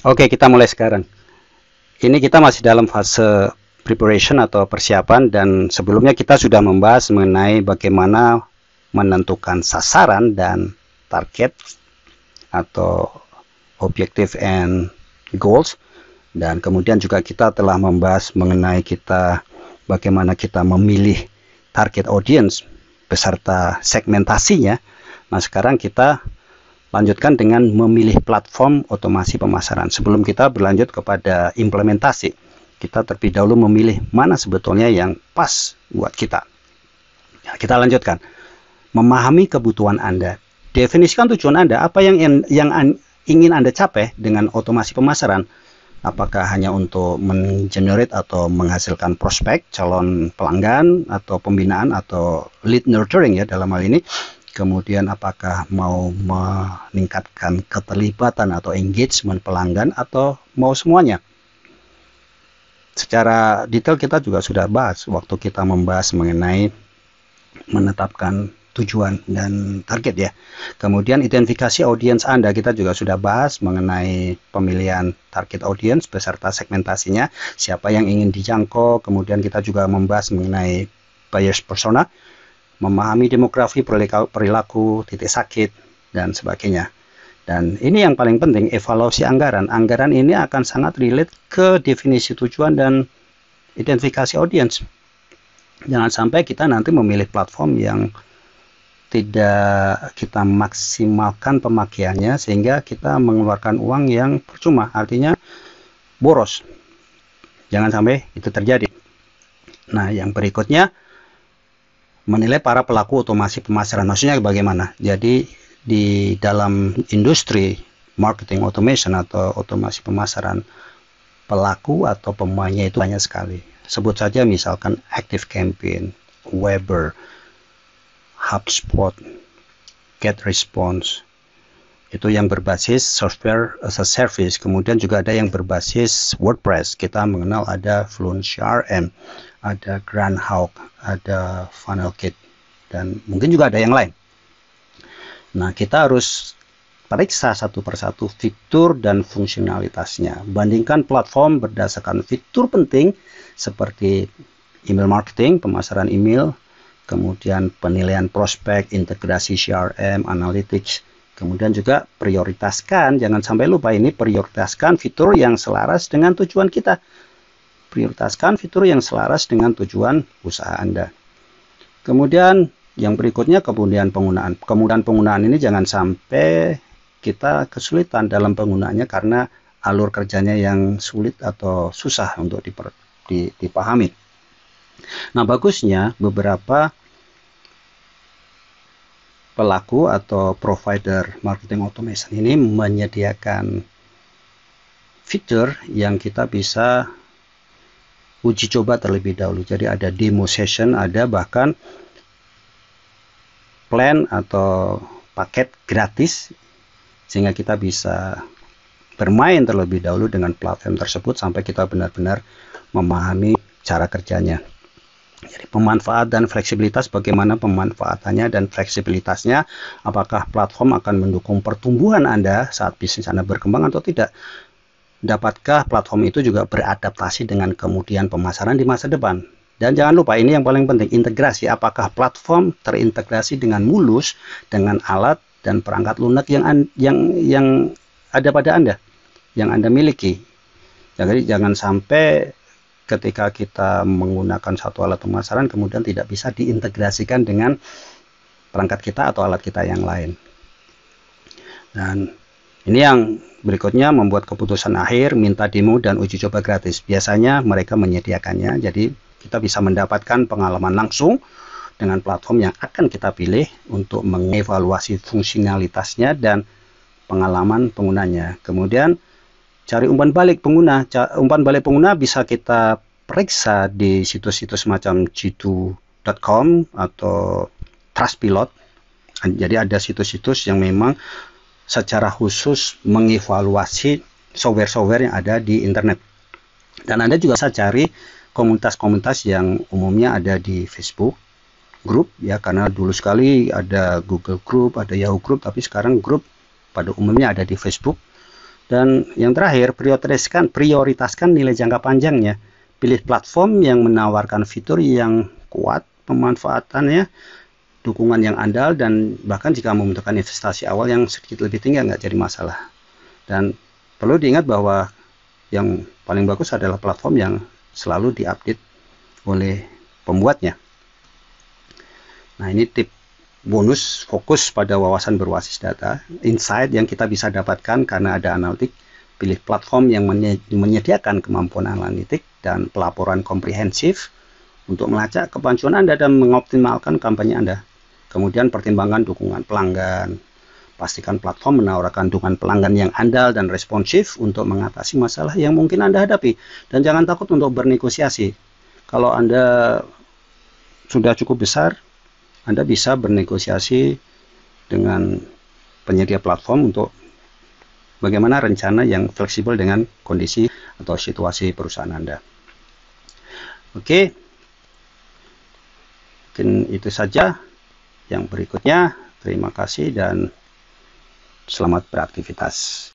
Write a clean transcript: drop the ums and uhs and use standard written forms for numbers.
Oke, kita mulai sekarang. Ini kita masih dalam fase preparation atau persiapan, dan sebelumnya kita sudah membahas mengenai bagaimana menentukan sasaran dan target atau objective and goals, dan kemudian juga kita telah membahas mengenai bagaimana kita memilih target audience beserta segmentasinya. Nah, sekarang kita lanjutkan dengan memilih platform otomasi pemasaran. Sebelum kita berlanjut kepada implementasi, kita terlebih dahulu memilih mana sebetulnya yang pas buat kita. Ya, kita lanjutkan. Memahami kebutuhan Anda. Definisikan tujuan Anda. Apa yang ingin Anda capai dengan otomasi pemasaran? Apakah hanya untuk mengenerate atau menghasilkan prospek, calon pelanggan, atau pembinaan, atau lead nurturing ya dalam hal ini? Kemudian apakah mau meningkatkan keterlibatan atau engagement pelanggan, atau mau semuanya? Secara detail kita juga sudah bahas waktu kita membahas mengenai menetapkan tujuan dan target ya. Kemudian identifikasi audiens Anda, kita juga sudah bahas mengenai pemilihan target audience beserta segmentasinya, siapa yang ingin dijangkau. Kemudian kita juga membahas mengenai buyers persona, memahami demografi, perilaku, titik sakit, dan sebagainya. Dan ini yang paling penting, evaluasi anggaran. Anggaran ini akan sangat relate ke definisi tujuan dan identifikasi audiens. Jangan sampai kita nanti memilih platform yang tidak kita maksimalkan pemakaiannya, sehingga kita mengeluarkan uang yang percuma, artinya boros. Jangan sampai itu terjadi. Nah, yang berikutnya, menilai para pelaku otomasi pemasaran. Maksudnya bagaimana? Jadi di dalam industri marketing automation atau otomasi pemasaran, pelaku atau pemainnya itu banyak sekali. Sebut saja misalkan ActiveCampaign, Weber, HubSpot, GetResponse. Itu yang berbasis software as a service. Kemudian juga ada yang berbasis WordPress. Kita mengenal ada Fluent CRM, ada Grandhawk, ada FunnelKit, dan mungkin juga ada yang lain. Nah, kita harus periksa satu persatu fitur dan fungsionalitasnya. Bandingkan platform berdasarkan fitur penting seperti email marketing, pemasaran email, kemudian penilaian prospek, integrasi CRM, analytics. Kemudian juga prioritaskan, jangan sampai lupa ini, prioritaskan fitur yang selaras dengan tujuan kita. Prioritaskan fitur yang selaras dengan tujuan usaha Anda. Kemudian yang berikutnya, kemudian penggunaan. Kemudian penggunaan ini jangan sampai kita kesulitan dalam penggunaannya karena alur kerjanya yang sulit atau susah untuk dipahami. Nah, bagusnya beberapa pelaku atau provider marketing automation ini menyediakan fitur yang kita bisa uji coba terlebih dahulu. Jadi ada demo session, ada bahkan plan atau paket gratis, sehingga kita bisa bermain terlebih dahulu dengan platform tersebut sampai kita benar-benar memahami cara kerjanya. Jadi pemanfaat dan fleksibilitas, bagaimana pemanfaatannya dan fleksibilitasnya, apakah platform akan mendukung pertumbuhan Anda saat bisnis Anda berkembang atau tidak. Dapatkah platform itu juga beradaptasi dengan kemudian pemasaran di masa depan. Dan jangan lupa, ini yang paling penting, integrasi. Apakah platform terintegrasi dengan mulus dengan alat dan perangkat lunak yang ada pada Anda, yang Anda miliki. Jadi jangan sampai ketika kita menggunakan satu alat pemasaran kemudian tidak bisa diintegrasikan dengan perangkat kita atau alat kita yang lain. Dan ini yang berikutnya, membuat keputusan akhir, minta demo dan uji coba gratis. Biasanya mereka menyediakannya, jadi kita bisa mendapatkan pengalaman langsung dengan platform yang akan kita pilih untuk mengevaluasi fungsionalitasnya dan pengalaman penggunanya. Kemudian cari umpan balik pengguna. Umpan balik pengguna bisa kita periksa di situs-situs macam G2.com atau Trustpilot. Jadi ada situs-situs yang memang secara khusus mengevaluasi software-software yang ada di internet. Dan Anda juga bisa cari komunitas-komunitas yang umumnya ada di Facebook grup ya, karena dulu sekali ada Google Group, ada Yahoo Group, tapi sekarang grup pada umumnya ada di Facebook. Dan yang terakhir, prioritaskan nilai jangka panjangnya. Pilih platform yang menawarkan fitur yang kuat, pemanfaatannya, dukungan yang andal, dan bahkan jika membutuhkan investasi awal yang sedikit lebih tinggi nggak jadi masalah. Dan perlu diingat bahwa yang paling bagus adalah platform yang selalu diupdate oleh pembuatnya. Nah, ini tip bonus fokus pada wawasan berbasis data, insight yang kita bisa dapatkan karena ada analitik. Pilih platform yang menyediakan kemampuan analitik dan pelaporan komprehensif untuk melacak kemajuan Anda dan mengoptimalkan kampanye Anda. Kemudian pertimbangkan dukungan pelanggan. Pastikan platform menawarkan dukungan pelanggan yang andal dan responsif untuk mengatasi masalah yang mungkin Anda hadapi. Dan jangan takut untuk bernegosiasi. Kalau Anda sudah cukup besar, Anda bisa bernegosiasi dengan penyedia platform untuk bagaimana rencana yang fleksibel dengan kondisi atau situasi perusahaan Anda. Oke, mungkin itu saja. Yang berikutnya, terima kasih dan selamat beraktivitas.